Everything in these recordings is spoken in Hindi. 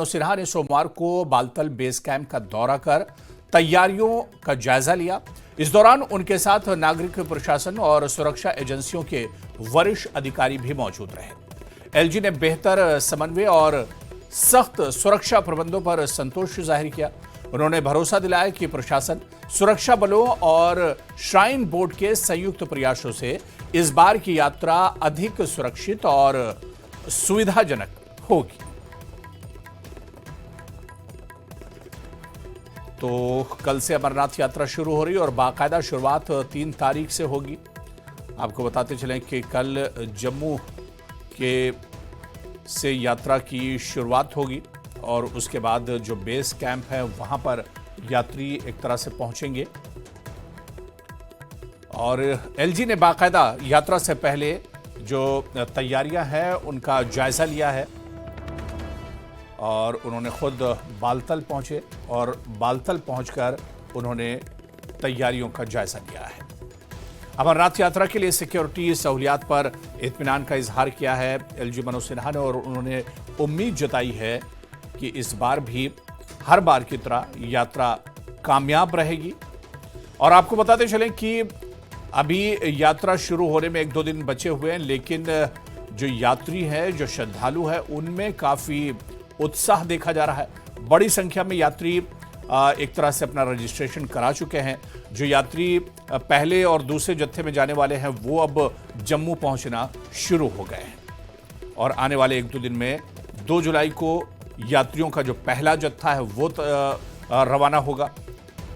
सिन्हा ने सोमवार को बालतल बेस कैंप का दौरा कर तैयारियों का जायजा लिया। इस दौरान उनके साथ नागरिक प्रशासन और सुरक्षा एजेंसियों के वरिष्ठ अधिकारी भी मौजूद रहे। एलजी ने बेहतर समन्वय और सख्त सुरक्षा प्रबंधों पर संतोष जाहिर किया। उन्होंने भरोसा दिलाया कि प्रशासन, सुरक्षा बलों और श्राइन बोर्ड के संयुक्त प्रयासों से इस बार की यात्रा अधिक सुरक्षित और सुविधाजनक होगी। तो कल से अमरनाथ यात्रा शुरू हो रही है और बाकायदा शुरुआत 3 तारीख से होगी। आपको बताते चलें कि कल जम्मू के से यात्रा की शुरुआत होगी और उसके बाद जो बेस कैंप है वहां पर यात्री एक तरह से पहुंचेंगे। और एलजी ने बाकायदा यात्रा से पहले जो तैयारियां हैं उनका जायजा लिया है और उन्होंने खुद बालतल पहुंचे और बालतल पहुंचकर उन्होंने तैयारियों का जायजा लिया है। अमरनाथ यात्रा के लिए सिक्योरिटी सहूलियात पर इत्मीनान का इजहार किया है एलजी मनोज सिन्हा ने और उन्होंने उम्मीद जताई है कि इस बार भी हर बार की तरह यात्रा कामयाब रहेगी। और आपको बताते चलें कि अभी यात्रा शुरू होने में 1-2 दिन बचे हुए हैं, लेकिन जो यात्री हैं, जो श्रद्धालु हैं, उनमें काफ़ी उत्साह देखा जा रहा है। बड़ी संख्या में यात्री एक तरह से अपना रजिस्ट्रेशन करा चुके हैं। जो यात्री पहले और दूसरे जत्थे में जाने वाले हैं वो अब जम्मू पहुंचना शुरू हो गए हैं और आने वाले 1-2 दिन में 2 जुलाई को यात्रियों का जो पहला जत्था है वो रवाना होगा।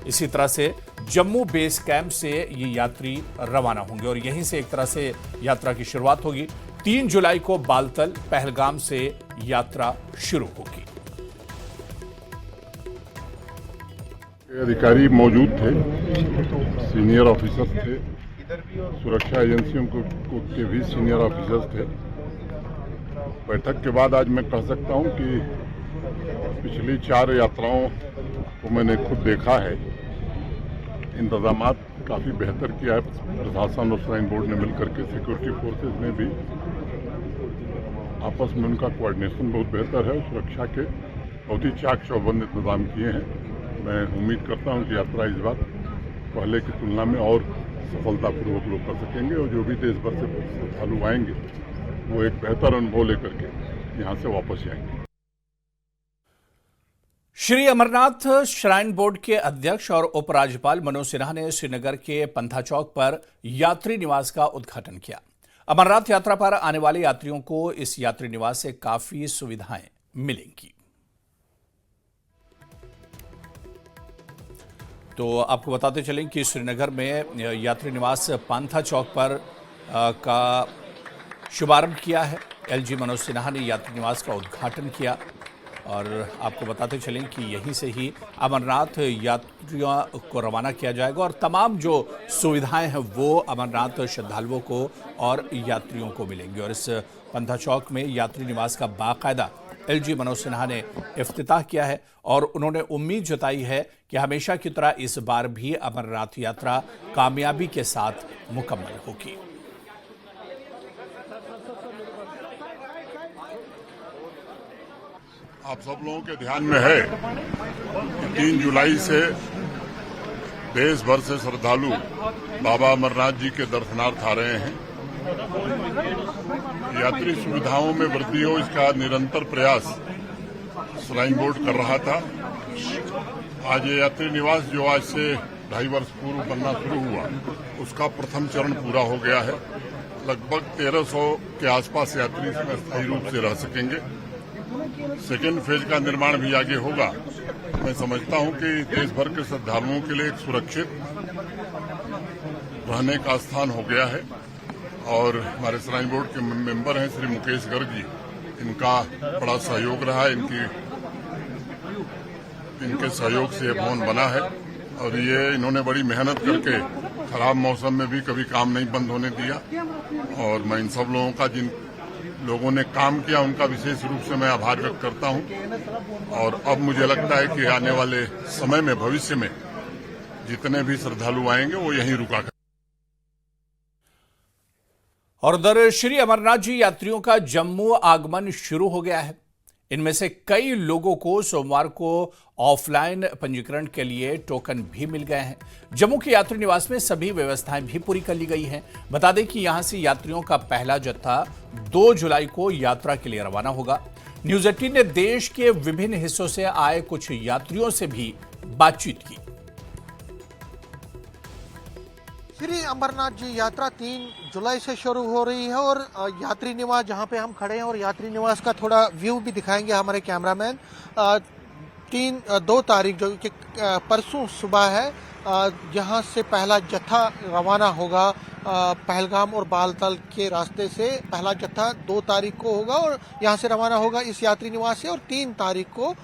इसी तरह से जम्मू बेस कैंप से ये यात्री रवाना होंगे और यहीं से एक तरह से यात्रा की शुरुआत होगी। 3 जुलाई को बालतल पहलगाम से यात्रा शुरू होगी। अधिकारी मौजूद थे, सीनियर ऑफिसर्स थे, सुरक्षा एजेंसियों के भी सीनियर ऑफिसर्स थे। बैठक के बाद आज मैं कह सकता हूं कि पिछली 4 यात्राओं को मैंने खुद देखा है। इंतजामात काफ़ी बेहतर किया है प्रशासन और श्राइन बोर्ड ने मिलकर के। सिक्योरिटी फोर्सेज में भी आपस में उनका कोऑर्डिनेशन बहुत बेहतर है। सुरक्षा के बहुत ही चाक चौबंद इंतजाम किए हैं। मैं उम्मीद करता हूं कि यात्रा इस बार पहले की तुलना में और सफलतापूर्वक लोग कर सकेंगे और जो भी देश भर से श्रद्धालु आएंगे वो एक बेहतर अनुभव लेकर के यहाँ से वापस जाएंगे। श्री अमरनाथ श्राइन बोर्ड के अध्यक्ष और उपराज्यपाल मनोज सिन्हा ने श्रीनगर के पंथा चौक पर यात्री निवास का उद्घाटन किया। अमरनाथ यात्रा पर आने वाले यात्रियों को इस यात्री निवास से काफी सुविधाएं मिलेंगी। तो आपको बताते चलें कि श्रीनगर में यात्री निवास पंथा चौक पर का शुभारंभ किया है। एलजी मनोज सिन्हा ने यात्री निवास का उद्घाटन किया और आपको बताते चलें कि यहीं से ही अमरनाथ यात्रियों को रवाना किया जाएगा और तमाम जो सुविधाएं हैं वो अमरनाथ श्रद्धालुओं को और यात्रियों को मिलेंगी। और इस पंथा चौक में यात्री निवास का बाकायदा एलजी मनोज सिन्हा ने इफ्तिताह किया है और उन्होंने उम्मीद जताई है कि हमेशा की तरह इस बार भी अमरनाथ यात्रा कामयाबी के साथ मुकम्मल होगी। आप सब लोगों के ध्यान में है कि 3 जुलाई से देश भर से श्रद्धालु बाबा अमरनाथ जी के दर्शनार्थ आ रहे हैं। यात्री सुविधाओं में वृद्धि हो इसका निरंतर प्रयास श्राइन बोर्ड कर रहा था। आज ये यात्री निवास जो आज से 2.5 वर्ष पूर्व बनना शुरू हुआ उसका प्रथम चरण पूरा हो गया है। लगभग 1300 के आसपास यात्री इसमें स्थायी रूप से रह सकेंगे। सेकेंड फेज का निर्माण भी आगे होगा। मैं समझता हूं कि देश भर के श्रद्धालुओं के लिए एक सुरक्षित रहने का स्थान हो गया है और हमारे श्राइन बोर्ड के मेंबर हैं श्री मुकेश गर्ग जी, इनका बड़ा सहयोग रहा है। इनके सहयोग से ये भवन बना है और ये इन्होंने बड़ी मेहनत करके खराब मौसम में भी कभी काम नहीं बंद होने दिया और मैं इन सब लोगों का, जिन लोगों ने काम किया, उनका विशेष रूप से मैं आभार व्यक्त करता हूं। और अब मुझे लगता है कि आने वाले समय में, भविष्य में जितने भी श्रद्धालु आएंगे वो यहीं रुका कर। और उधर श्री अमरनाथ जी यात्रियों का जम्मू आगमन शुरू हो गया है। इनमें से कई लोगों को सोमवार को ऑफलाइन पंजीकरण के लिए टोकन भी मिल गए हैं। जम्मू के यात्री निवास में सभी व्यवस्थाएं भी पूरी कर ली गई हैं। बता दें कि यहां से यात्रियों का पहला जत्था 2 जुलाई को यात्रा के लिए रवाना होगा। न्यूज 18 ने देश के विभिन्न हिस्सों से आए कुछ यात्रियों से भी बातचीत की। श्री अमरनाथ जी यात्रा 3 जुलाई से शुरू हो रही है और यात्री निवास जहां पे हम खड़े हैं और यात्री निवास का थोड़ा व्यू भी दिखाएंगे हमारे कैमरामैन। 2 तारीख जो कि परसों सुबह है, जहां से पहला जत्था रवाना होगा पहलगाम और बालतल के रास्ते से। पहला जत्था 2 तारीख को होगा और यहां से रवाना होगा इस यात्री निवास से, और 3 तारीख को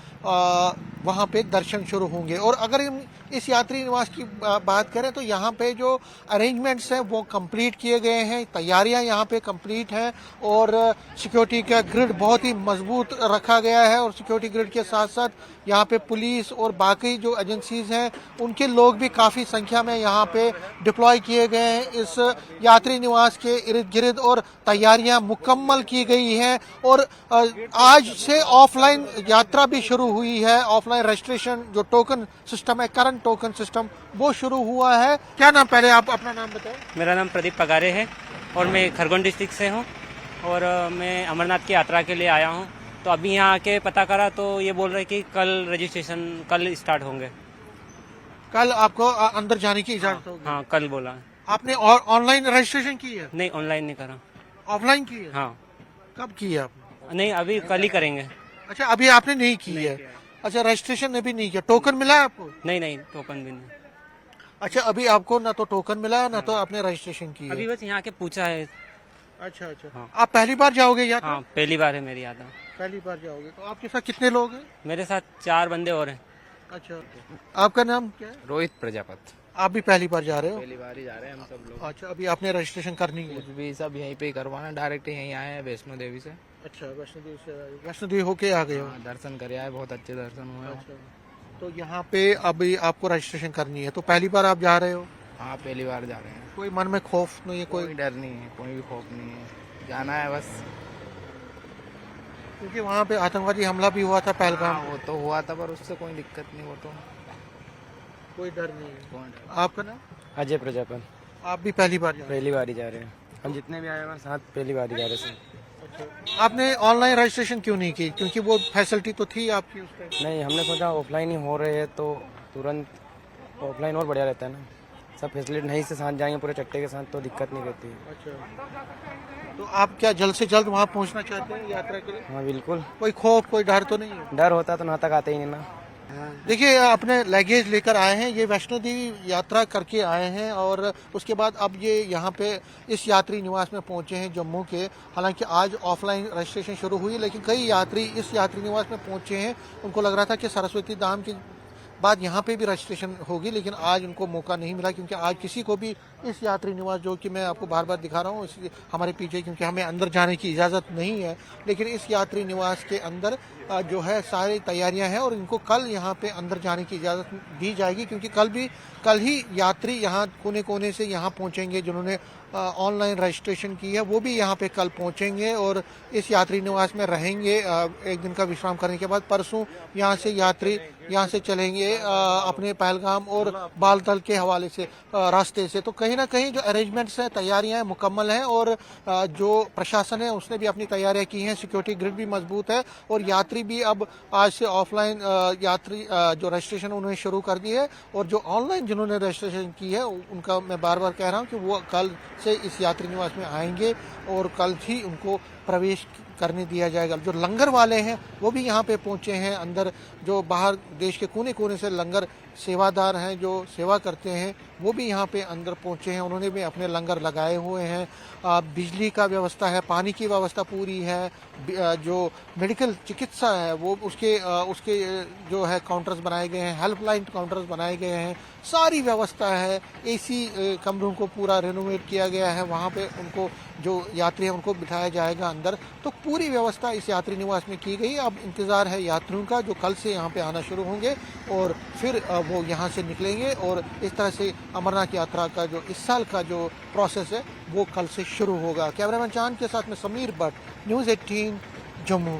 वहां पे दर्शन शुरू होंगे। और अगर हम इस यात्री निवास की बात करें तो यहाँ पे जो अरेंजमेंट्स हैं वो कंप्लीट किए गए हैं, तैयारियां यहाँ पे कंप्लीट हैं और सिक्योरिटी का ग्रिड बहुत ही मजबूत रखा गया है। और सिक्योरिटी ग्रिड के साथ साथ यहाँ पे पुलिस और बाकी जो एजेंसीज हैं उनके लोग भी काफ़ी संख्या में यहाँ पे डिप्लॉय किए गए हैं इस यात्री निवास के इर्द गिर्द, और तैयारियां मुकम्मल की गई हैं। और आज से ऑफलाइन यात्रा भी शुरू हुई है। ऑफलाइन रजिस्ट्रेशन जो टोकन सिस्टम है, करंट टोकन सिस्टम, वो शुरू हुआ है। क्या नाम, पहले आप अपना नाम बताएं। मेरा नाम प्रदीप पगारे है और मैं खरगोन डिस्ट्रिक्ट से हूँ और मैं अमरनाथ की यात्रा के लिए आया हूँ। तो अभी यहाँ आके पता करा तो ये बोल रहे कि कल रजिस्ट्रेशन कल स्टार्ट होंगे। कल आपको अंदर जाने की इजाजत होगी? हाँ, कल बोला। आपने ऑनलाइन रजिस्ट्रेशन की है? नहीं, ऑनलाइन नहीं करा। ऑफलाइन की है? हाँ। कब की है आपने? नहीं, अभी कल ही करेंगे। अच्छा, अभी आपने नहीं की है? अच्छा, रजिस्ट्रेशन ने भी नहीं किया। टोकन मिला है आपको? नहीं, टोकन भी नहीं। अच्छा, अभी आपको ना तो टोकन मिला है ना तो आपने रजिस्ट्रेशन की है? अभी बस यहाँ के पूछा है। अच्छा। हाँ। आप पहली बार जाओगे या? हाँ, पहली बार है मेरी यात्रा। पहली बार जाओगे। तो आपके साथ कितने लोग हैं? मेरे साथ 4 बंदे और हैं। अच्छा, आपका नाम क्या है? रोहित प्रजापत। आप भी पहली बार जा रहे हो? पहली बार ही जा रहे हैं हम सब लोग। अच्छा, अभी आपने रजिस्ट्रेशन करनी है? कुछ भी सब यहीं पे ही करवाना, डायरेक्ट यहीं आए हैं वैष्णो देवी से। अच्छा, वैष्णो देवी से वैष्णो देवी होके आ गए हो? हाँ, दर्शन करे आए, बहुत अच्छे दर्शन हुए। अच्छा, तो यहाँ पे अभी आपको रजिस्ट्रेशन करनी है, तो पहली बार आप जा रहे हो? हाँ, पहली बार जा रहे हैं। कोई मन में खौफ नहीं है? कोई डर नहीं है, कोई भी खौफ नहीं है, जाना है बस। क्योंकि वहाँ पे आतंकवादी हमला भी हुआ था पहलगाम। हाँ, वो तो हुआ था पर उससे कोई दिक्कत नहीं, वो तो कोई डर नहीं है। कौन डर। आपका नाम? अजय प्रजापन। आप भी पहली बार जा रहे पहली बार ही जा रहे हैं हम, जितने भी आए हैं साथ पहली बार ही जा रहे हैं। हो? अच्छा, आपने ऑनलाइन रजिस्ट्रेशन क्यों नहीं की? क्योंकि वो फैसिलिटी तो थी आपकी उस पर। नहीं, हमने सोचा ऑफलाइन ही हो रहे हैं तो तुरंत ऑफलाइन और बढ़िया रहता है ना, सब फैसिलिटी नहीं से साथ जाएंगे पूरे चट्टे के साथ तो दिक्कत नहीं रहती है। अच्छा, तो आप क्या जल्द से जल्द वहाँ पहुँचना चाहते हैं यात्रा के लिए? हाँ बिल्कुल। कोई खौफ, कोई डर तो नहीं है? डर होता तो यहाँ तक आते ही नहीं ना। देखिए, अपने लगेज लेकर आए हैं, ये वैष्णो देवी यात्रा करके आए हैं और उसके बाद अब ये यहाँ पे इस यात्री निवास में पहुँचे हैं जम्मू के। हालांकि आज ऑफलाइन रजिस्ट्रेशन शुरू हुई, लेकिन कई यात्री इस यात्री निवास में पहुँचे हैं। उनको लग रहा था कि सरस्वती धाम के बाद यहाँ पे भी रजिस्ट्रेशन होगी, लेकिन आज उनको मौका नहीं मिला क्योंकि आज किसी को भी इस यात्री निवास, जो कि मैं आपको बार बार दिखा रहा हूँ इसलिए हमारे पीछे, क्योंकि हमें अंदर जाने की इजाज़त नहीं है, लेकिन इस यात्री निवास के अंदर जो है सारी तैयारियां हैं और इनको कल यहाँ पे अंदर जाने की इजाज़त दी जाएगी। क्योंकि कल ही यात्री यहाँ कोने कोने से यहाँ पहुँचेंगे, जिन्होंने ऑनलाइन रजिस्ट्रेशन की है वो भी यहाँ पे कल पहुँचेंगे और इस यात्री निवास में रहेंगे। एक दिन का विश्राम करने के बाद परसों यहाँ से यात्री यहाँ से चलेंगे अपने पहलगाम और बालतल के हवाले से रास्ते से। तो कहीं ना कहीं जो अरेंजमेंट्स हैं, तैयारियां मुकम्मल हैं और जो प्रशासन है उसने भी अपनी तैयारियां की हैं। सिक्योरिटी ग्रिड भी मजबूत है और यात्री भी अब आज से ऑफलाइन यात्री जो रजिस्ट्रेशन उन्होंने शुरू कर दी है, और जो ऑनलाइन जिन्होंने रजिस्ट्रेशन की है उनका मैं बार बार कह रहा हूँ कि वो कल से इस यात्री निवास में आएंगे और कल ही उनको प्रवेश करने दिया जाएगा। जो लंगर वाले हैं वो भी यहाँ पे पहुँचे हैं अंदर, जो बाहर देश के कोने कोने से लंगर सेवादार हैं जो सेवा करते हैं वो भी यहाँ पे अंदर पहुँचे हैं। उन्होंने भी अपने लंगर लगाए हुए हैं। बिजली का व्यवस्था है, पानी की व्यवस्था पूरी है, जो मेडिकल चिकित्सा है वो उसके जो है काउंटर्स बनाए गए हैं, हेल्पलाइन काउंटर्स बनाए गए हैं, सारी व्यवस्था है। एसी कमरों को पूरा रेनोवेट किया गया है, वहाँ पे उनको जो यात्री हैं उनको बिठाया जाएगा अंदर। तो पूरी व्यवस्था इस यात्री निवास में की गई। अब इंतज़ार है यात्रियों का जो कल से यहाँ पे आना शुरू होंगे और फिर वो यहाँ से निकलेंगे और इस तरह से अमरनाथ यात्रा का जो इस साल का जो प्रोसेस है वो कल से शुरू होगा। कैमरामैन चांद के साथ में समीर भट्ट, न्यूज़ 18 जम्मू।